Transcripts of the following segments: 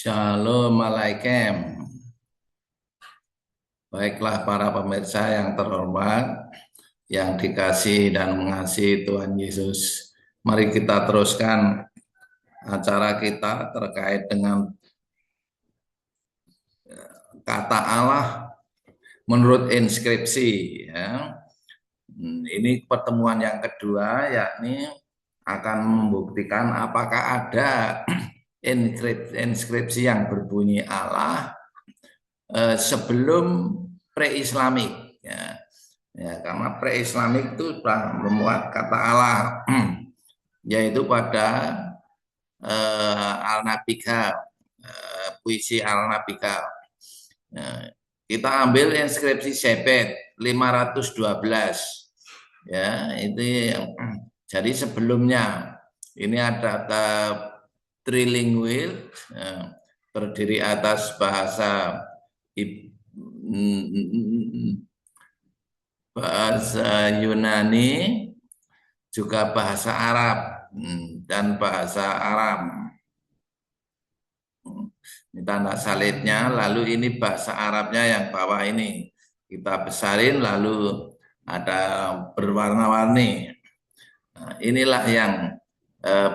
Shalom Alaikum. Baiklah para pemirsa yang terhormat, yang dikasih dan mengasihi Tuhan Yesus. Mari kita teruskan acara kita terkait dengan kata Allah menurut inskripsi. Ya. Ini pertemuan yang kedua, yakni akan membuktikan apakah ada inskripsi yang berbunyi Allah sebelum pre-Islamik. Ya. Ya, karena pre-Islamik itu sudah memuat kata Allah, yaitu pada Al-Nabika, puisi Al-Nabika. Nah, kita ambil inskripsi Sebet 512. Ya, itu jadi sebelumnya ini ada trilingual, terdiri atas bahasa Yunani, juga bahasa Arab dan bahasa Aram. Ini tanda salibnya, lalu ini bahasa Arabnya yang bawah ini. Kita besarin lalu ada berwarna-warni. Nah, inilah yang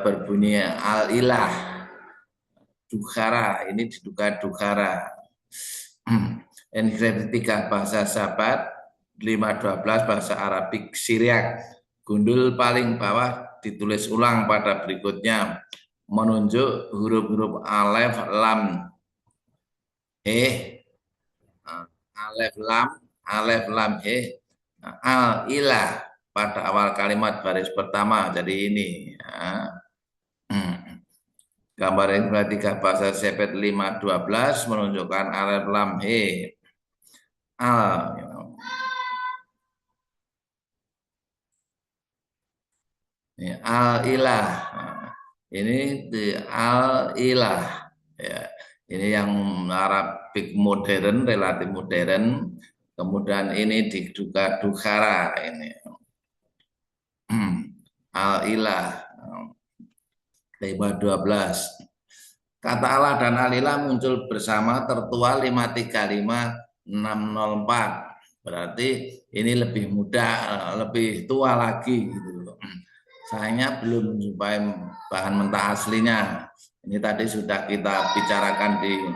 berbunyi Al-Ilah, Dukhara, ini diduga Dukhara. Inskripsi 3 bahasa Sabat, 512 bahasa Arabik Syriak. Gundul paling bawah ditulis ulang pada berikutnya, menunjuk huruf-huruf alef lam alef lam al ilah pada awal kalimat baris pertama. Jadi ini gambar yang 3 bahasa Sebet 512 menunjukkan alef lam al al ilah. Ini al ilah, ya. Ini yang Arabik modern, relatif modern. Kemudian ini diduga Dukhara ini. Al-Ilah 512. Kata Allah dan Al-Ilah muncul bersama tertua 535-604. Berarti ini lebih muda, lebih tua lagi gitu. Sayangnya belum jumpai bahan mentah aslinya. Ini tadi sudah kita bicarakan di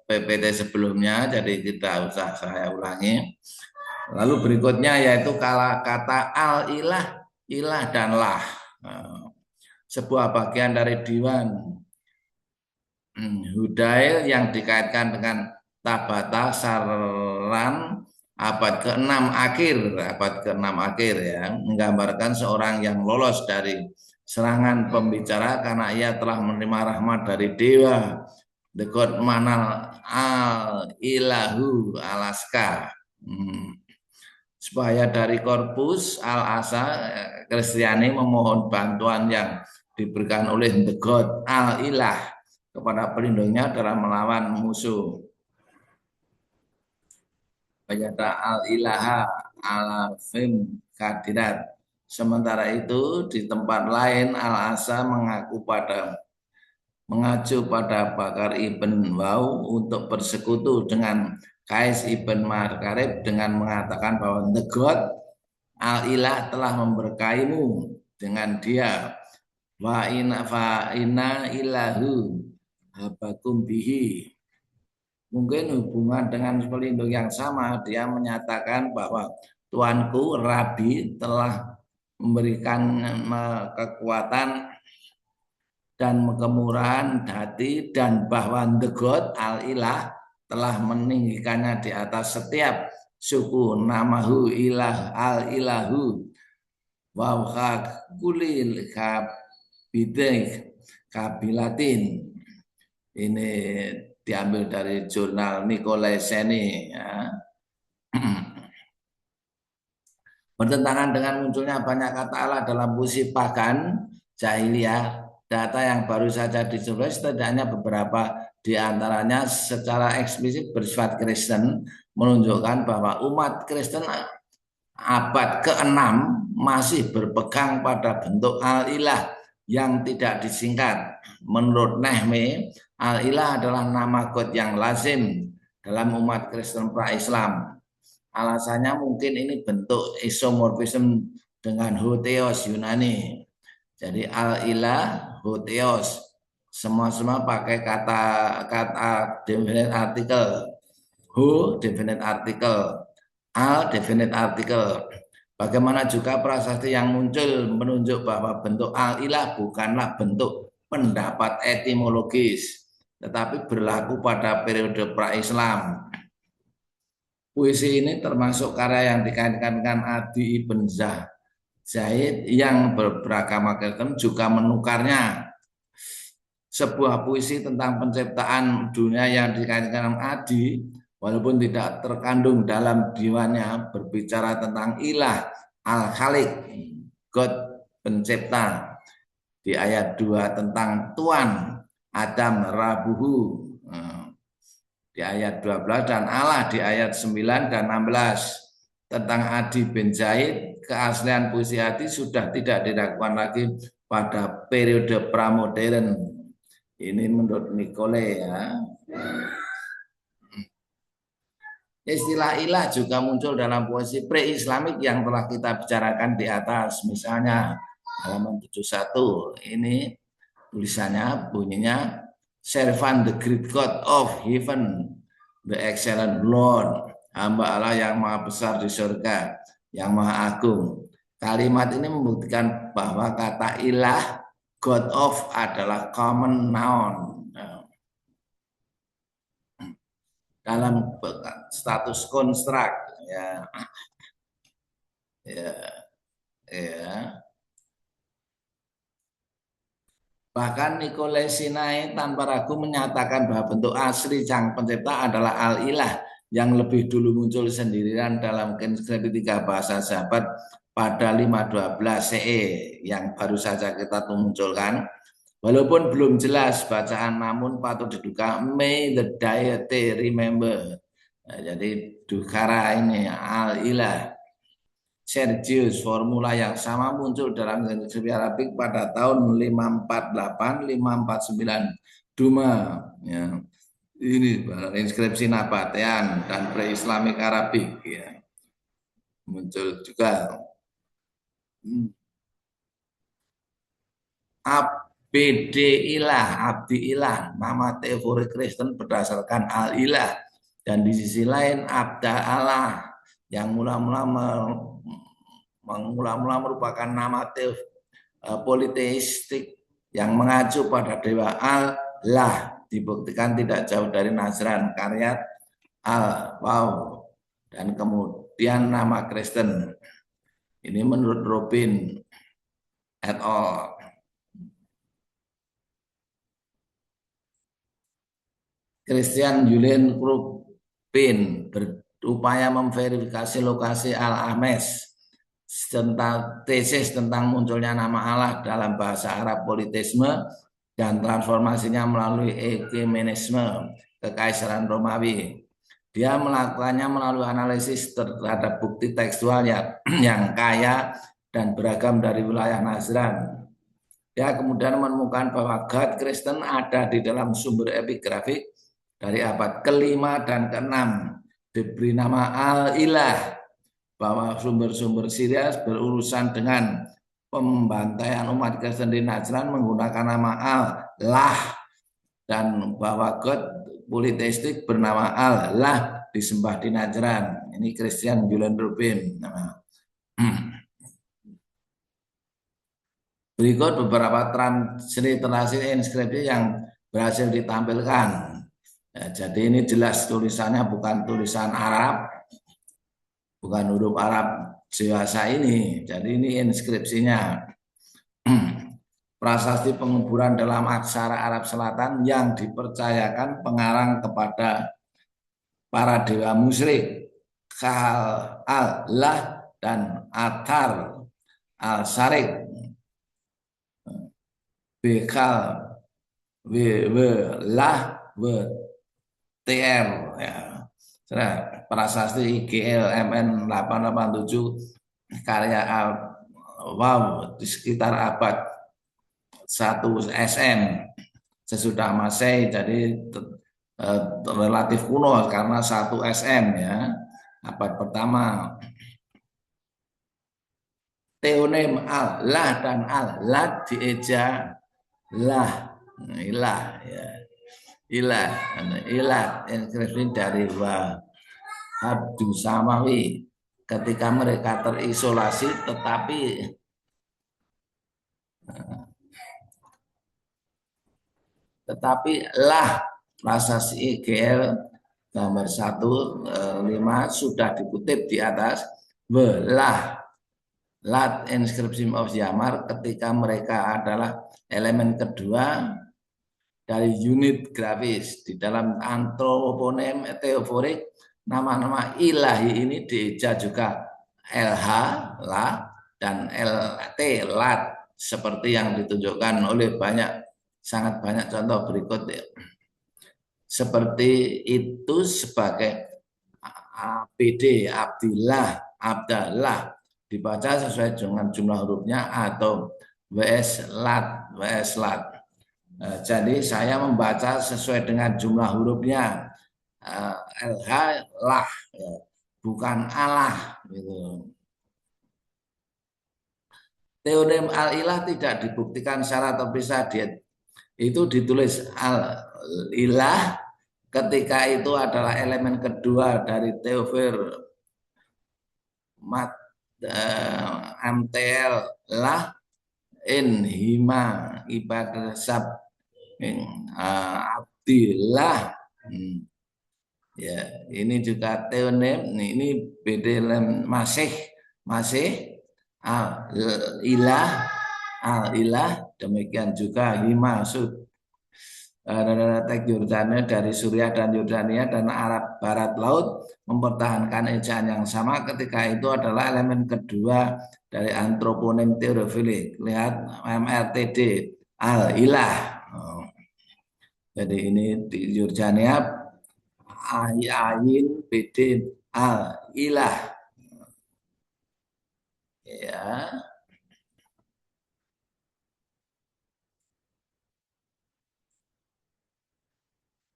PPT sebelumnya, jadi tidak usah saya ulangi. Lalu berikutnya yaitu kata al-ilah, ilah dan lah. Sebuah bagian dari diwan Hudail yang dikaitkan dengan Tabata Saran abad ke-6 akhir ya, menggambarkan seorang yang lolos dari serangan pembicara karena ia telah menerima rahmat dari dewa. The God Manal Al-Ilahu Alaska. Supaya dari korpus Al-Asa Kristiani memohon bantuan yang diberikan oleh The God Al-Ilah kepada pelindungnya dalam melawan musuh. Bayada Al-Ilaha Al-Fim Kadirat. Sementara itu di tempat lain Al-Asa mengacu pada Bakar ibn Wau untuk bersekutu dengan Kais ibn Markarib dengan mengatakan bahwa The God Al-Ilah telah memberkaimu dengan dia. Wa inna ilahu habakum bihi. Mungkin hubungan dengan pelindung yang sama, dia menyatakan bahwa Tuanku Rabi telah memberikan kekuatan dan kemurahan hati, dan bahwa The God Al-Ilah telah meninggikannya di atas setiap suku. Namahu ilah al-ilahu wa kulil kabilatin. Ini diambil dari jurnal Nikoleseni ya. Bertentangan dengan munculnya banyak kata Allah dalam puisi pagan jahiliyah, data yang baru saja disurvei setidaknya beberapa di antaranya secara eksplisit bersifat Kristen, menunjukkan bahwa umat Kristen abad ke-6 masih berpegang pada bentuk al-ilah yang tidak disingkat. Menurut Nehme, Al-Ilah adalah nama God yang lazim dalam umat Kristen pra-Islam. Alasannya mungkin ini bentuk isomorfisme dengan Hotheos Yunani. Jadi Al-Ilah, Hotheos, semua pakai kata definite artikel. Who definite artikel, al definite artikel. Bagaimana juga prasasti yang muncul menunjuk bahwa bentuk al-ilah bukanlah bentuk pendapat etimologis, tetapi berlaku pada periode pra-Islam. Puisi ini termasuk karya yang dikaitkan dengan Adi Ibn Zaid yang beragama Kristen juga menukarnya. Sebuah puisi tentang penciptaan dunia yang dikaitkan dengan Adi, walaupun tidak terkandung dalam diwannya, berbicara tentang ilah, al-khaliq, God pencipta. Di ayat 2 tentang Tuhan, Adam, Rabuhu. Di ayat 12 dan Allah di ayat 9 dan 16. Tentang Adi bin Zaid, keaslian puisi Adi sudah tidak dilakukan lagi pada periode pramodern. Ini menurut Nicole ya. Istilah ilah juga muncul dalam puisi pre-Islamik yang telah kita bicarakan di atas. Misalnya halaman 71 ini tulisannya bunyinya Servant the great God of heaven, the excellent Lord, hamba Allah yang maha besar di surga, yang maha agung. Kalimat ini membuktikan bahwa kata ilah God of adalah common noun dalam status konstrak ya. Bahkan Nikolai Sinai tanpa ragu menyatakan bahwa bentuk asli sang pencipta adalah al-ilah yang lebih dulu muncul sendirian dalam inskripsi 3 bahasa sahabat pada 512 CE yang baru saja kita munculkan. Walaupun belum jelas bacaan, namun patut diduga may the deity remember. Nah, jadi dukara ini al-ilah. Sergius, formula yang sama muncul dalam inskripsi Arabik pada tahun 548-549 Duma. Ya. Ini inskripsi Nabatean dan pre-Islamik Arabik ya. Muncul juga. Abd ilah, nama teori Kristen berdasarkan al-ilah, dan di sisi lain abda Allah yang mula-mula merupakan nama politeistik yang mengacu pada dewa Allah, dibuktikan tidak jauh dari Nazran karya al-Waw, dan kemudian nama Kristen. Ini menurut Robin et al. Christian Julian Rubin berupaya memverifikasi lokasi Al-Ames tentang tesis tentang munculnya nama Allah dalam bahasa Arab politeisme dan transformasinya melalui ekumenisme kekaisaran Romawi. Dia melakukannya melalui analisis terhadap bukti tekstual yang kaya dan beragam dari wilayah Nazran. Dia kemudian menemukan bahwa God Kristen ada di dalam sumber epigrafik dari abad ke-5 dan ke-6, diberi nama Al-Ilah, bahwa sumber-sumber Syria berurusan dengan pembantaian umat Kristen di Najran menggunakan nama Allah, dan bahwa God politeistik bernama Allah disembah di Najran. Ini Christian Julian Rubin. Berikut beberapa transliterasi inskripsi yang berhasil ditampilkan. Ya, jadi ini jelas tulisannya bukan tulisan Arab, bukan huruf Arab dewasa ini. Jadi ini inskripsinya. Prasasti penguburan dalam aksara Arab Selatan yang dipercayakan pengarang kepada para dewa musyrik, Kal Allah dan Atar al-Sarik, Bekal lah TR ya. Prasasti IGL MN 887 karya Al-Waw di sekitar abad 1 SM sesudah Masehi, jadi relatif kuno karena 1 SM ya, abad pertama. Teonem al lah dan al lat dieja lah ilah ya, ilah ilah inskripsi dari Abdul Samawi ketika mereka terisolasi tetapi lah prasasti IGL gambar 1:5 sudah dikutip di atas belah lat inscription of Yamar ketika mereka adalah elemen kedua dari unit grafis di dalam antroponim teoforik. Nama-nama ilahi ini dieja juga LH lah dan LT lat seperti yang ditunjukkan oleh sangat banyak contoh berikut ya. Seperti itu sebagai APD Abdillah Abdallah dibaca sesuai dengan jumlah hurufnya atau WS lat. Jadi saya membaca sesuai dengan jumlah hurufnya. LH lah ya, bukan Allah gitu. Teorem al-ilah tidak dibuktikan secara terpisah. Itu ditulis al-ilah ketika itu adalah elemen kedua dari teofir MTL lah in hima ibadah sab abdillah. Ya, ini juga teonem. Ini bedelem masih ilah demikian juga himasud teks Yordania dari Suriah dan Yordania dan Arab Barat Laut mempertahankan ejaan yang sama ketika itu adalah elemen kedua dari antroponim teofilik. Lihat MRTD al-ilah. Jadi ini di Yordania ayin bidin al-ilah. Ya.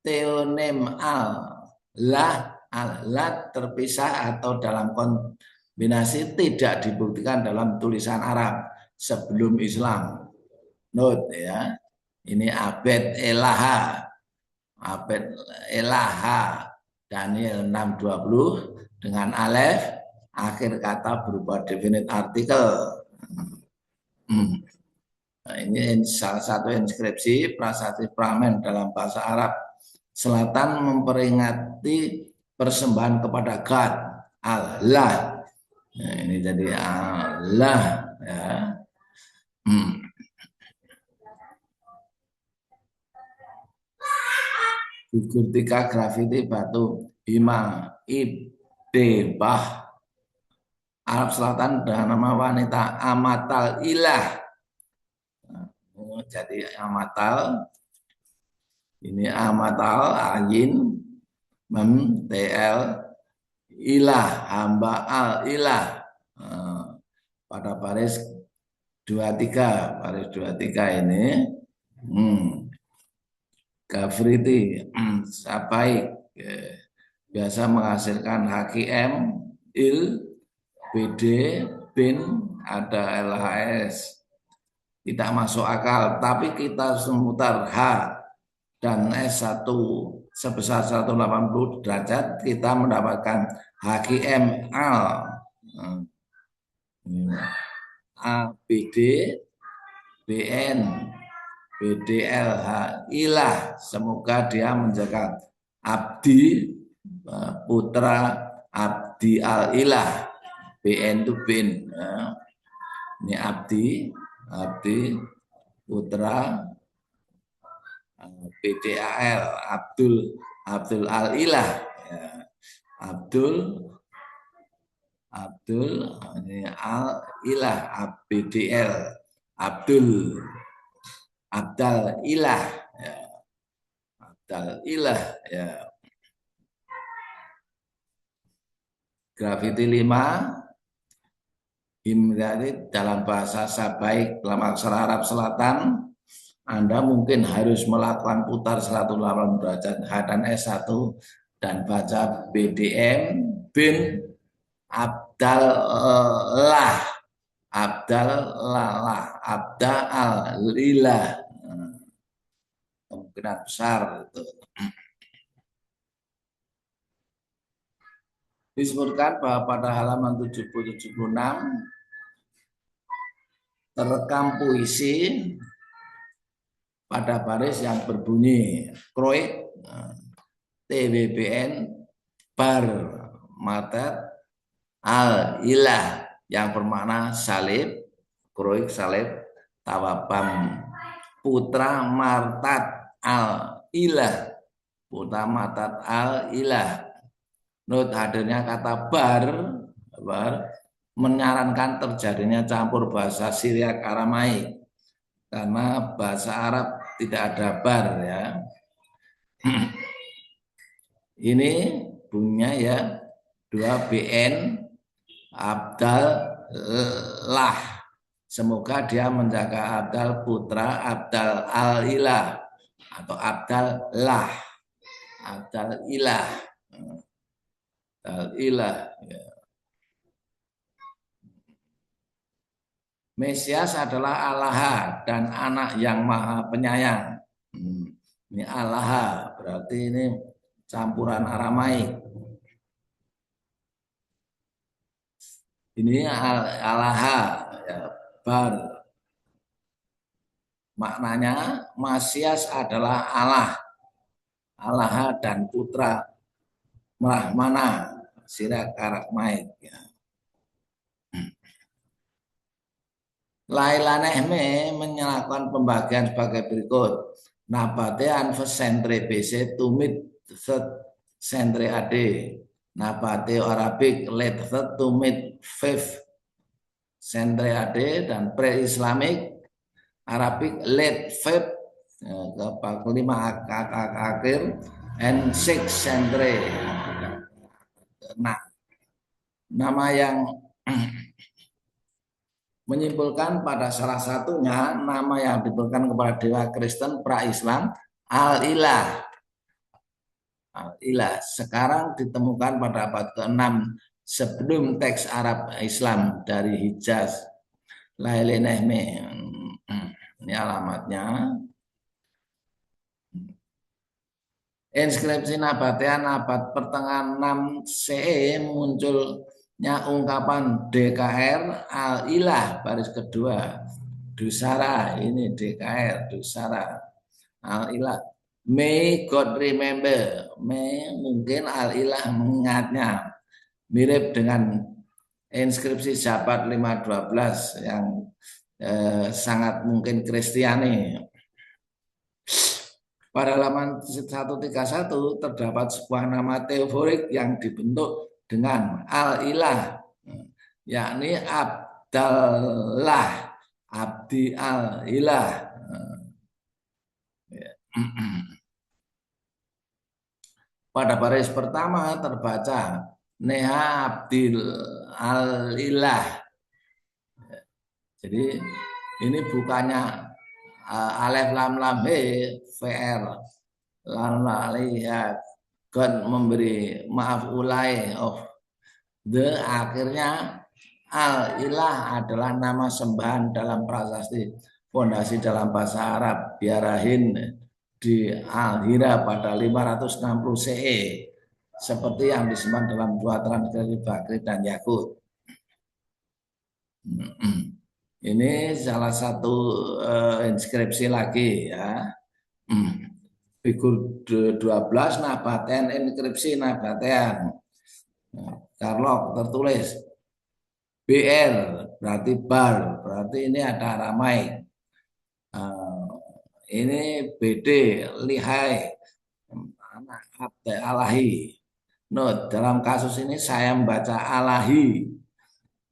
Teonem al-lat terpisah atau dalam kombinasi tidak dibuktikan dalam tulisan Arab sebelum Islam. Note ya. Ini abed elaha. Abed elaha Daniel 6:20 dengan alef akhir kata berupa definite artikel. Nah, ini salah satu inskripsi prasasti Pramen dalam bahasa Arab Selatan memperingati persembahan kepada God Allah. Nah, ini jadi Allah ya. Figur 3 grafiti batu hima ibdebah Arab Selatan dengan nama wanita Amatal Ilah. Jadi Amatal ini Amatal ayin mem tl ilah hamba al ilah pada baris 23 ini Gafriti Sabaik biasa menghasilkan HKM il BD bin ada LHS tidak masuk akal, tapi kita semutar H dan S1 sebesar 180 derajat kita mendapatkan HKML ABD BN BDLH ilah, semoga dia menjaga abdi putra abdi al ilah BN itu bin ini abdi putra BDAL Abdul al ilah ya. Abdul ini al ilah BDL Abdal ilah ya. Abdal ilah ya. Grafiti 5 himgari dalam bahasa Sabaik dalam aksara Arab Selatan Anda mungkin harus melakukan putar 180 derajat H dan S1 dan baca BDM bin Abdallah Abdallah kemungkinan besar itu. Disebutkan bahwa pada halaman 70-76 terekam puisi pada baris yang berbunyi Kroik TBBN bar matet al ilah yang bermakna salib, Kroik salib, tawabam putra martat al ilah, putra martat al ilah. Not hadirnya kata bar menyarankan terjadinya campur bahasa Syriak Aramaik karena bahasa Arab tidak ada bar ya. Ini bunyinya ya 2BN Abdallah. Semoga dia menjaga Abdal putra Abdal al-Ilah atau Abdallah. Abdal-Ilah. Abdal-Ilah ya. Mesias adalah Allah dan anak yang maha penyayang. Ini Allah berarti ini campuran Aramaik. Ini Allah ya, bar. Maknanya Mesias adalah Allah dan putra Rahmana Syriak Aramaik ya. Lailanehme menyalakan pembagian sebagai berikut. Nabate anfes sentre BC tumit sentre AD. Nabate Arabik let tumit fifth sentre AD dan pre-Islamic Arabik let fifth kelima akhir and six sentre. Nah, nama yang menyimpulkan pada salah satunya nama yang diberikan kepada dewa Kristen pra-Islam Al-Ilah. Al-Ilah sekarang ditemukan pada abad ke-6 sebelum teks Arab Islam dari Hijaz. Lailenehme. Ini alamatnya. Inskripsi Nabatean abad pertengahan 6 CE muncul ungkapan DKR al-ilah baris kedua Dusara ini DKR Dusara al-ilah may God remember may mungkin al-ilah mengingatnya mirip dengan inskripsi Jabat 512 yang sangat mungkin Kristiani. Pada halaman 131 terdapat sebuah nama teoforik yang dibentuk dengan al-ilah, yakni Abdallah, Abdi al-ilah. Pada baris pertama terbaca Neha Abdil al-ilah. Jadi ini bukannya alif lam lam he VR lam lihat God memberi maaf ulai of the akhirnya al-ilah adalah nama sembahan dalam prasasti fondasi dalam bahasa Arab Biarahin di Al-Hira pada 560 CE seperti yang disimpan dalam dua transkripsi Bakri dan Yakut. Ini salah satu inskripsi lagi ya. Figur 12 Nabatean inskripsi Nabatean. Karlok tertulis BR berarti bar, berarti ini ada Aramaik. Ini BD lihai anak Abdi Alahi. Note dalam kasus ini saya membaca Alahi.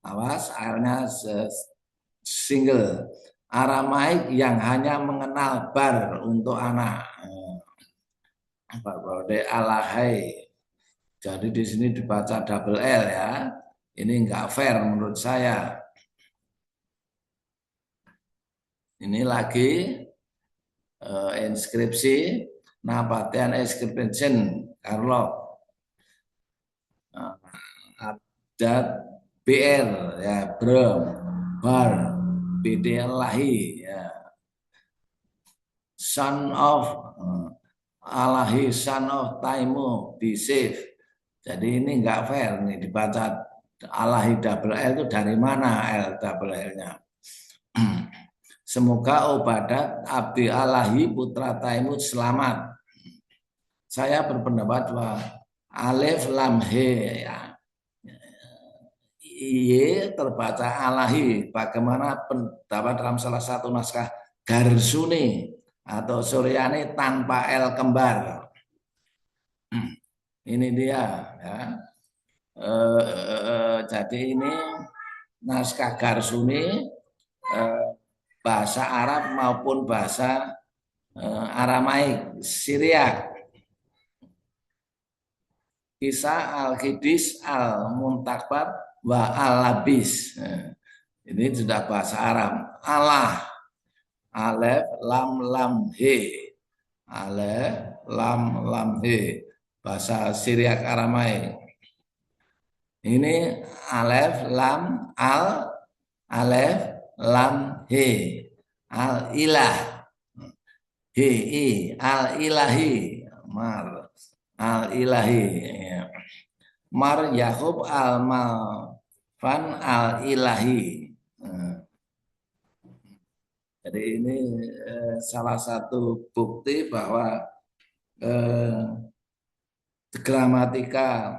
Awas akhirnya single Aramaik yang hanya mengenal bar untuk anak. Barbode alahai. Jadi di sini dibaca double L ya. Ini enggak fair menurut saya. Ini lagi inskripsi Nabatean inscription Karlov Abjad BR ya Bro Bar BD Alahi ya son of Alahi son of Taimu be safe. Jadi ini enggak fair nih dibaca Alahi double L itu dari mana L double L-nya. Semoga Obadat Abdi Alahi putra Taimu selamat. Saya berpendapat bahwa Alif Lam He ya. Y terbaca Alahi. Bagaimana pendapat dalam salah satu naskah Garsuni atau Suryani tanpa L kembar. Ini dia ya. Jadi ini naskah Garsuni bahasa Arab maupun bahasa Aramaik Syriak. Kisah Al-Qidis Al-Muntakbat wa Al-Labis. Ini sudah bahasa Arab. Allah Alef Lam Lam He. Alef Lam Lam He. Bahasa Syriak Aramaik. Ini Alef Lam Al Alef Lam He. Al Ilah. He I Al Ilahi. Mar Al Ilahi. Mar Yakub Al Malfan Al Ilahi. Jadi ini salah satu bukti bahwa gramatika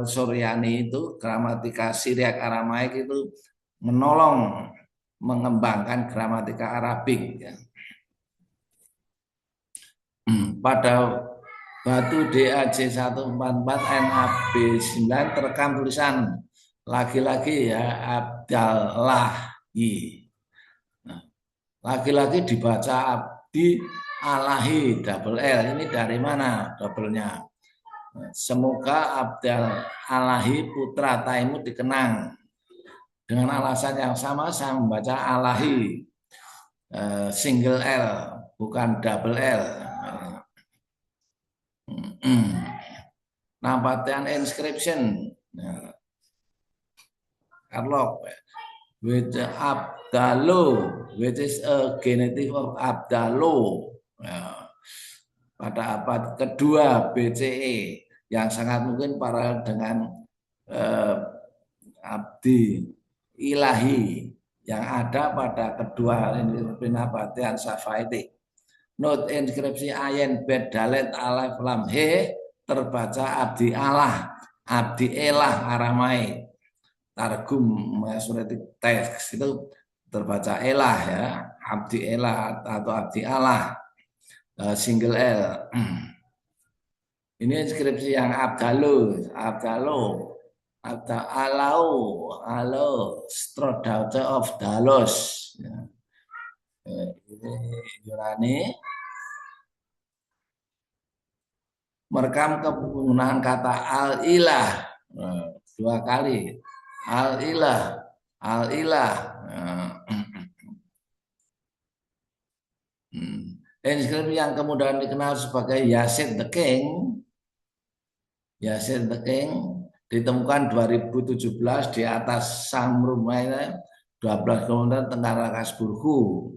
Suryani itu, gramatika Syriak Aramaik itu menolong mengembangkan gramatika Arabik. Ya. Pada batu DAJ 144 NAB 9 terekam tulisan lagi-lagi ya Abdallahi. Nah, lagi-lagi dibaca Abdi Alahi double L. Ini dari mana double-nya? Semoga Abdal Alahi putra Taimu dikenang. Dengan alasan yang sama saya membaca Alahi single L bukan double L. Nabatean inscription Karlov with Abdalo which is a genetive of Abdalo. Pada abad kedua BCE yang sangat mungkin paralel dengan Abdi Ilahi yang ada pada kedua Nabatean Safaitik. Note inskripsi Ayen Bet Dalet Alif Lam He terbaca Abdi Allah, Abdi Elah Aramai. Targum Masoretic teks itu terbaca Elah ya, Abdi Elah atau Abdi Allah. Single L. Ini inskripsi yang Abdalo, Strodaughter of Dalos. Ini Yunani. Merekam penggunaan kata al-ilah dua kali. Al-ilah. Inskripsi yang kemudian dikenal sebagai Yazid the King ditemukan 2017 di atas Samrumaila 12 km tenggara Kasburgu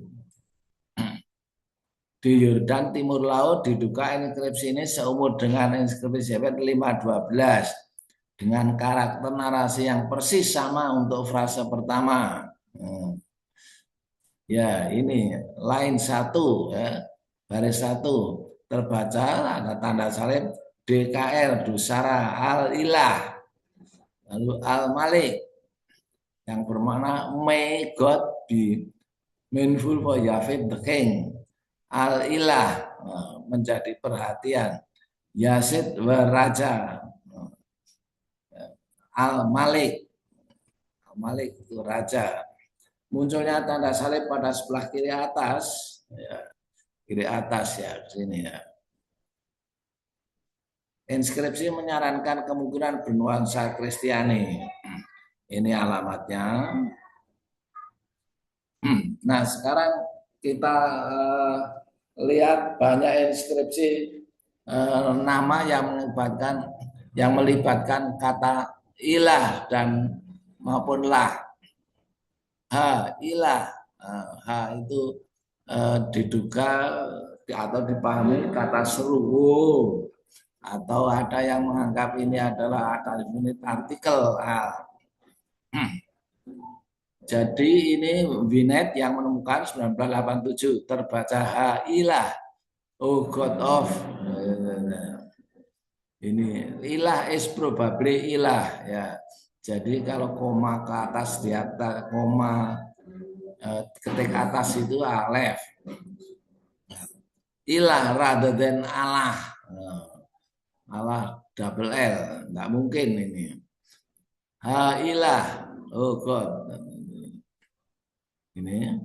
di Yordan Timur Laut. Diduga inskripsi ini seumur dengan inskripsi Zebed 512 dengan karakter narasi yang persis sama untuk frase pertama. Ya ini line 1 ya. Baris 1 terbaca ada tanda salib DKR Dusara Al-Ilah lalu Al-Malik yang bermakna may God be mindful for Yahweh the King. Al-Ilah menjadi perhatian. Yazid Raja. Al-Malik itu raja. Munculnya tanda salib pada sebelah kiri atas ya. Kiri atas ya, sini ya. Inskripsi menyarankan kemungkinan bernuansa Kristiani. Ini alamatnya. Nah, sekarang kita lihat banyak inskripsi nama yang melibatkan kata ilah dan maupun lah. Ha ilah, ha itu diduga atau dipahami kata seru, atau ada yang menganggap ini adalah definite artikel. Jadi ini Binet yang menemukan 1987 terbaca ha ilah, oh God of. Ini ilah is probably ilah ya. Jadi kalau koma ke atas di atas koma ketik atas itu alef. Ilah rather than Allah. Allah double L, nggak mungkin ini. Ha ilah, oh God. Ini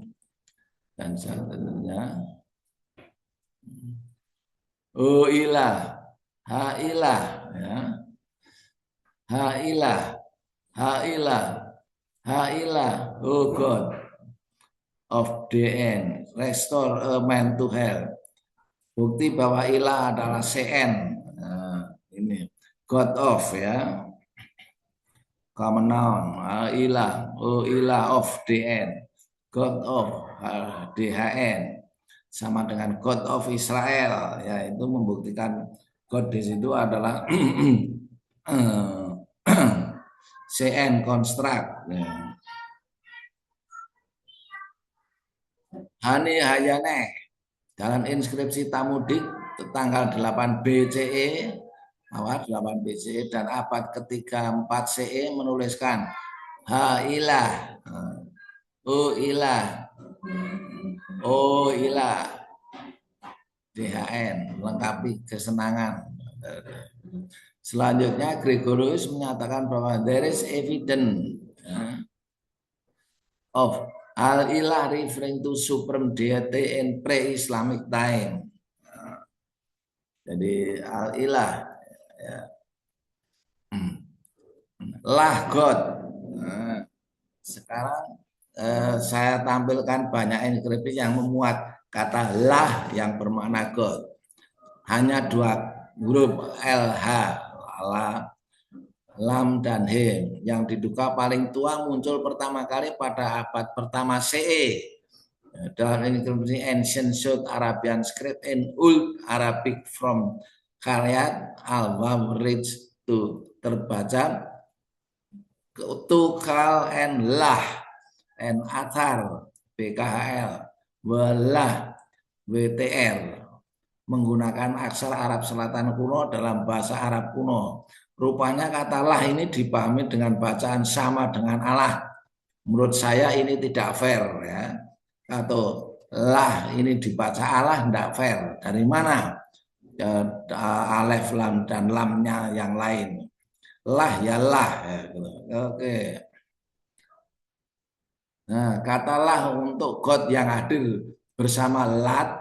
dan selanjutnya. Oh ilah, ha ilah, ya. Ha ilah, ha ilah, ha ilah, oh God of the end, restore a man to health. Bukti bahwa ilah adalah CN. Nah, ini God of ya. Common noun, ilah, oh ilah of the end. God of DHN sama dengan God of Israel ya, itu membuktikan God di situ adalah CN construct ya. Hani Hayane dalam inskripsi Tamudik tanggal 8 BCE awal 8 BCE dan abad ketiga 4 CE menuliskan ha ilah, oh ilah, oh ilah, DHN melengkapi kesenangan. Selanjutnya Gregorius menyatakan bahwa there is evidence of al-ilah referring to supreme deity in pre-Islamic time. Jadi al-ilah ya. Lah God. Nah, sekarang saya tampilkan banyak inskripsi yang memuat kata lah yang bermakna God. Hanya 2 huruf LH, Allah, lam dan he yang diduga paling tua muncul pertama kali pada abad pertama CE dalam inskripsi Ancient South Arabian Script in Old Arabic from Kharyat al-Wawrij to terbaca tukal and lah and atar BKHL walah WTR menggunakan aksar Arab Selatan kuno dalam bahasa Arab kuno. Rupanya kata lah ini dipahami dengan bacaan sama dengan Allah. Menurut saya ini tidak fair ya. Atau lah ini dibaca Allah tidak fair. Dari mana? Alef lam dan lamnya yang lain. Lah ya lah. Ya, gitu. Oke. Nah, katalah untuk God yang hadir bersama Lat,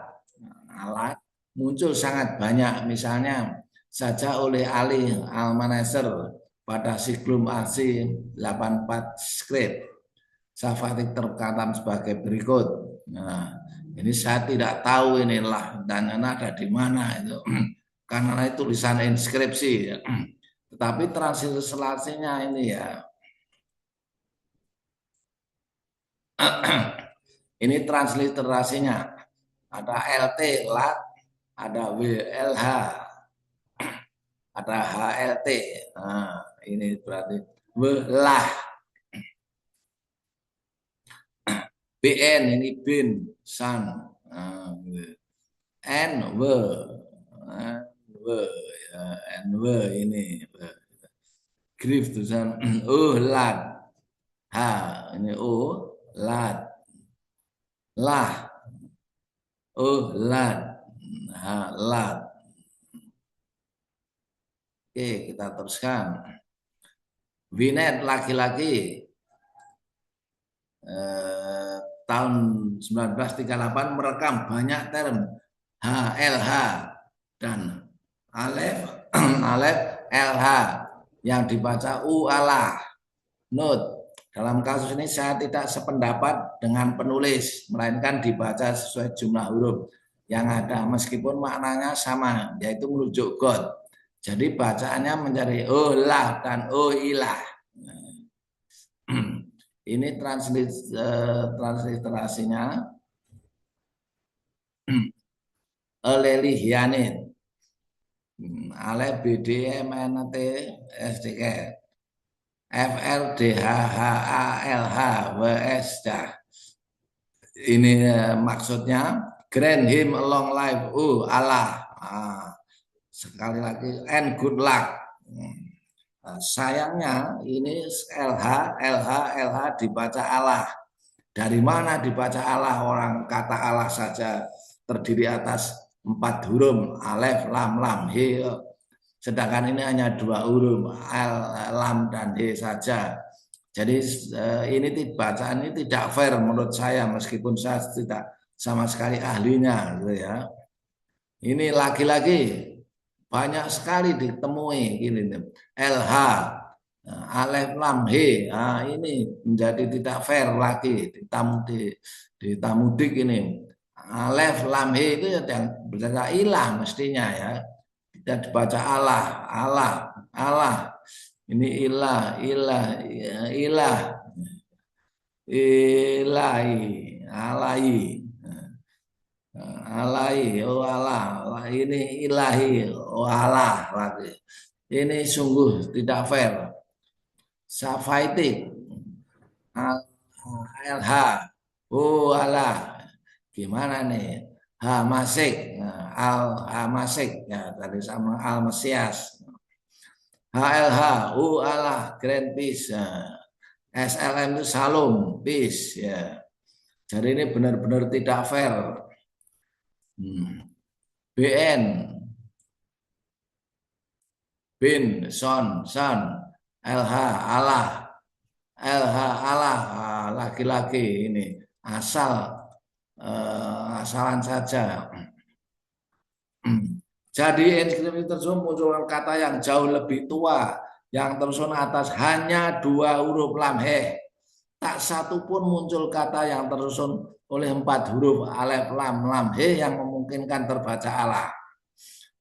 alat muncul sangat banyak, misalnya saja oleh Ali Al-Manesir pada Siklum Asi 84 script. Safatik terkatam sebagai berikut. Nah, ini saya tidak tahu inilah dan ada di mana itu. Karena itu tulisan inskripsi. Tetapi transliterasinya ini ya. Ini transliterasinya. Ada LT, lat, ada WLH, ada HLT. Nah, ini berarti welah. BN ini bin, san. Nah, N, N, ini. Grif tulisan lat. H, ini lat. Lah. Lat. Lat. Oke, kita teruskan. Binet laki-laki tahun 1938 merekam banyak term HLH dan Alef LH yang dibaca Allah. Note, Dalam kasus ini saya tidak sependapat dengan penulis, melainkan dibaca sesuai jumlah huruf yang ada, meskipun maknanya sama, yaitu merujuk God. Jadi bacaannya menjadi oh lah dan oh ilah. Ini transliterasinya. Lelihianit. Ale BDMNT SDK FLDHHALH WS. Ini maksudnya grant him a long life. Allah. Sekali lagi and good luck. Sayangnya ini LH dibaca Allah. Dari mana dibaca Allah? Orang kata Allah saja terdiri atas 4 huruf, alef, lam, lam, he. Sedangkan ini hanya 2 huruf, al, lam, dan he saja. Jadi ini bacaan ini tidak fair menurut saya, meskipun saya tidak sama sekali ahlinya, gitu ya. Ini lagi-lagi banyak sekali ditemui ini LH, alef, lam, he. Nah, ini menjadi tidak fair lagi di tamudik ini. Alef, lam, he itu yang berkata ilah mestinya ya. Tidak dibaca Allah, Allah, Allah. Ini ilah, ilah, ilahi, alahi, alahi, oh Allah, ini ilahi, oh Allah lagi. Ini sungguh tidak fair. Safaitik, LH, oh Allah, gimana nih? Hamasik, al-hamasik, ya tadi sama al-mesias. HLH, Allah, Grand Peace. SLM itu Salom, Peace. Ya. Jadi ini benar-benar tidak fair. BN, Bin, Son, LH, Allah, LH, Allah, laki-laki ini asalan saja. Jadi inskripsi tersebut muncul kata yang jauh lebih tua, yang tersusun atas hanya 2 huruf lam he. Tak satu pun muncul kata yang tersusun oleh 4 huruf alef lam he yang memungkinkan terbaca Allah.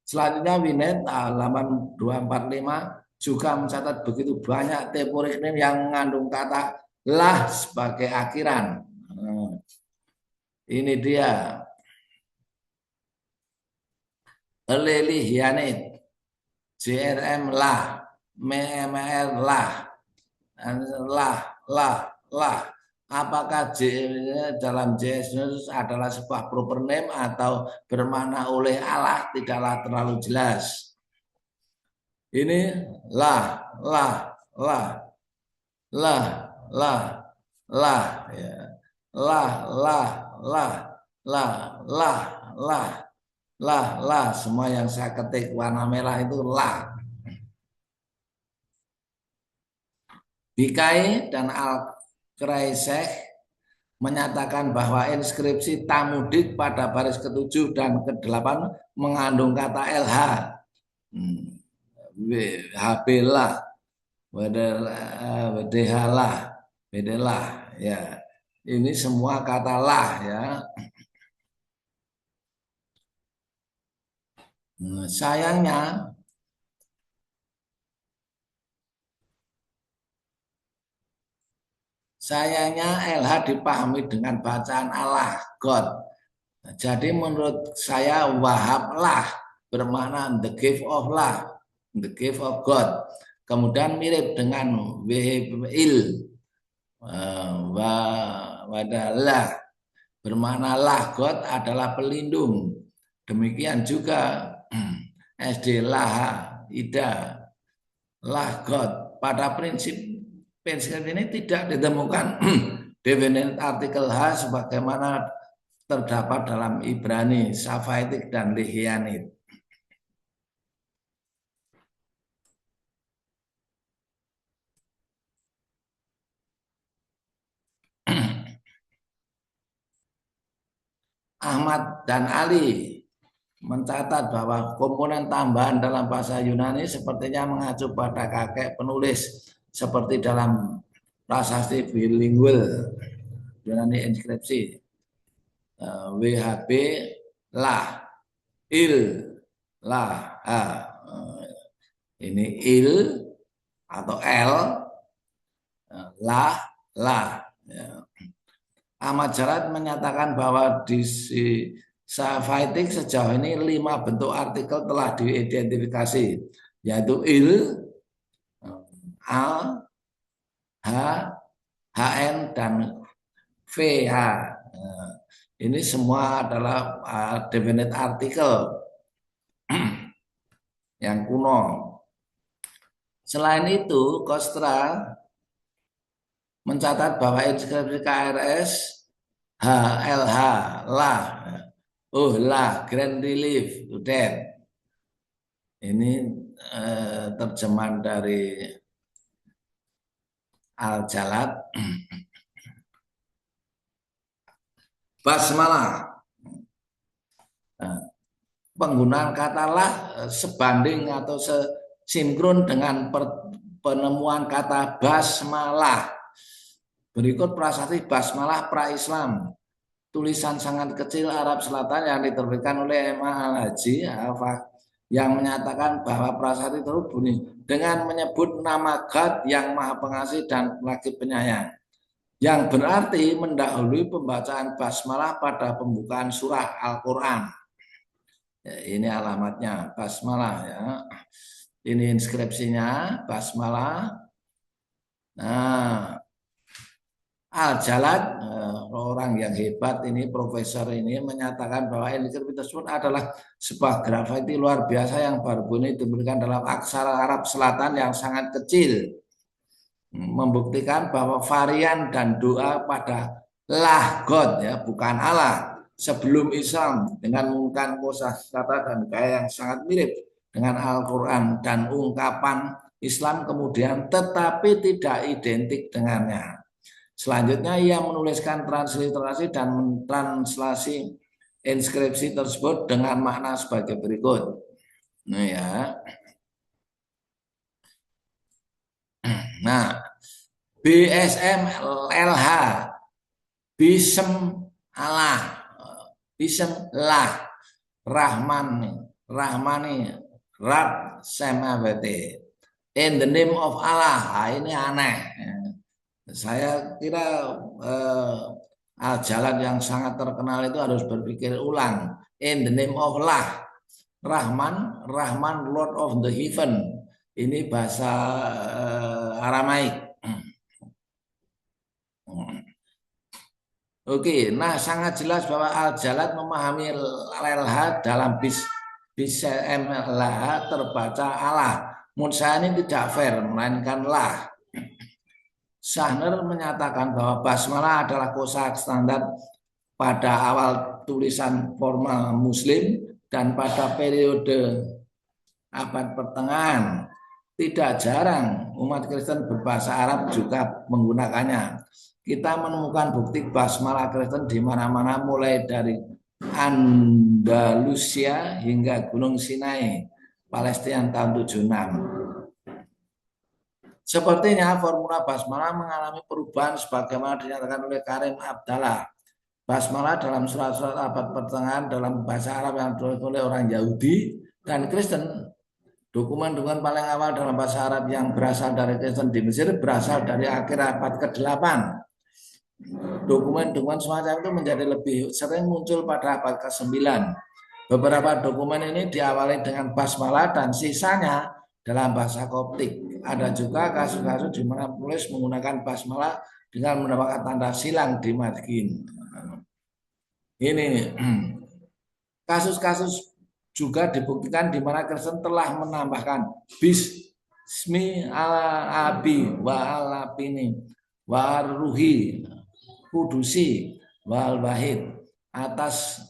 Selanjutnya Winet halaman 245 juga mencatat begitu banyak teorinim yang mengandung kata lah sebagai akhiran. Ini dia. Lelihianit, JRM lah, MMR lah, lah. Apakah dalam JS adalah sebuah proper name atau bermakna oleh Allah tidaklah terlalu jelas. Ini lah, ya. Lah, semua yang saya ketik warna merah itu lah. Bikai dan Al-Kraiseh menyatakan bahwa inskripsi Tamudik pada baris ke-7 dan ke-8 mengandung kata LH. Habelah, wedehalah, bedelah, ya. Ini semua kata lah ya. Sayangnya LH dipahami dengan bacaan Allah, God. Jadi menurut saya Wahab lah bermakna the gift of lah, the gift of God. Kemudian mirip dengan Wehil, wadalah bermakna lah, God adalah pelindung. Demikian juga SD Laha, Ida, lah God. Pada prinsip ini tidak ditemukan definite artikel H sebagaimana terdapat dalam Ibrani, Safaitik, dan Lihianit. Ahmad dan Ali mencatat bahwa komponen tambahan dalam bahasa Yunani sepertinya mengacu pada kakek penulis seperti dalam prasasti bilingual, Yunani inskripsi. WHB lah, il lah, ini il atau l, lah, lah. Ya. Ahmad Jarad menyatakan bahwa di Safaitik sejauh ini 5 bentuk artikel telah diidentifikasi, yaitu il, al, h, hn, dan vh. Ini semua adalah definite artikel yang kuno. Selain itu, Kostra mencatat bahwa inskripsi KRS HLH lah, lah, Grand Relief, udah. Ini terjemahan dari Al-Jalad. Basmalah. Penggunaan kata lah sebanding atau sinkron dengan penemuan kata basmalah. Berikut prasasti basmalah pra-Islam. Tulisan sangat kecil Arab Selatan yang diterbitkan oleh Emma Al-Haji yang menyatakan bahwa prasasti tersebut bunyi dengan menyebut nama God yang Maha Pengasih dan lagi penyayang, yang berarti mendahului pembacaan basmalah pada pembukaan surah Al-Quran. Ya, ini alamatnya basmalah ya. Ini inskripsinya basmalah. Nah, Al-Jalad, orang yang hebat ini, profesor ini menyatakan bahwa inskripsi tersebut adalah sebuah grafiti luar biasa yang baru-baru ini diberikan dalam aksara Arab Selatan yang sangat kecil, membuktikan bahwa varian dan doa pada lah God ya, bukan Allah, sebelum Islam dengan menggunakan kosakata dan gaya yang sangat mirip dengan Al-Quran dan ungkapan Islam kemudian tetapi tidak identik dengannya. Selanjutnya ia menuliskan transliterasi dan mentranslasi inskripsi tersebut dengan makna sebagai berikut. Nah ya. Nah, BSM LH, Bism Allah, Bism lah, Rahmani, Rad Semavete. In the name of Allah, ini aneh. Saya kira Al-Jalad yang sangat terkenal itu harus berpikir ulang. In the name of Allah, Rahman, Lord of the Heaven. Ini bahasa Aramaik. Oke, nah sangat jelas bahwa Al-Jalad memahami LH dalam bismillah terbaca Allah. Menurut saya ini tidak fair, melainkan lah. Sahner menyatakan bahwa basmalah adalah kosa standar pada awal tulisan formal Muslim dan pada periode abad pertengahan. Tidak jarang umat Kristen berbahasa Arab juga menggunakannya. Kita menemukan bukti basmalah Kristen di mana-mana mulai dari Andalusia hingga Gunung Sinai, Palestina tahun 76. Sepertinya formula basmalah mengalami perubahan sebagaimana dinyatakan oleh Karim Abdallah. Basmalah dalam surat-surat abad pertengahan dalam bahasa Arab yang ditulis oleh orang Yahudi dan Kristen. Dokumen-dokumen paling awal dalam bahasa Arab yang berasal dari Kristen di Mesir berasal dari akhir abad ke-8. Dokumen-dokumen semacam itu menjadi lebih sering muncul pada abad ke-9. Beberapa dokumen ini diawali dengan basmalah dan sisanya dalam bahasa Koptik. Ada juga kasus-kasus di mana penulis menggunakan basmalah dengan mendapatkan tanda silang di margin. Ini kasus-kasus juga dibuktikan di mana Kristen telah menambahkan bismi ala abi wa ala pini wa ruhi kudusi wal wahid atas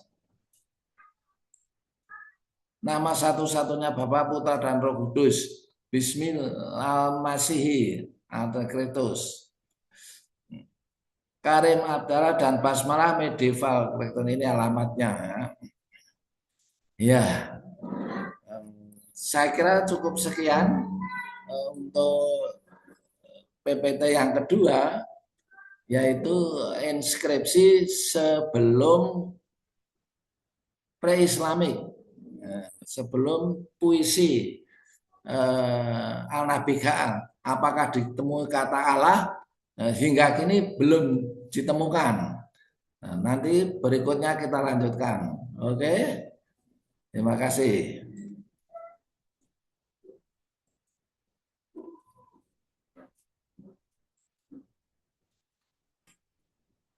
nama satu-satunya Bapa, Putra dan Roh Kudus. Bismillah Masihi atau Kristus. Karim Abdallah dan basmalah medieval. Ini alamatnya. Ya, saya kira cukup sekian untuk PPT yang kedua, yaitu inskripsi sebelum pre-Islamik, sebelum puisi Al-Nabi Ga'al. Apakah ditemui kata Allah? Hingga kini belum ditemukan. Nanti berikutnya kita lanjutkan. Oke, terima kasih.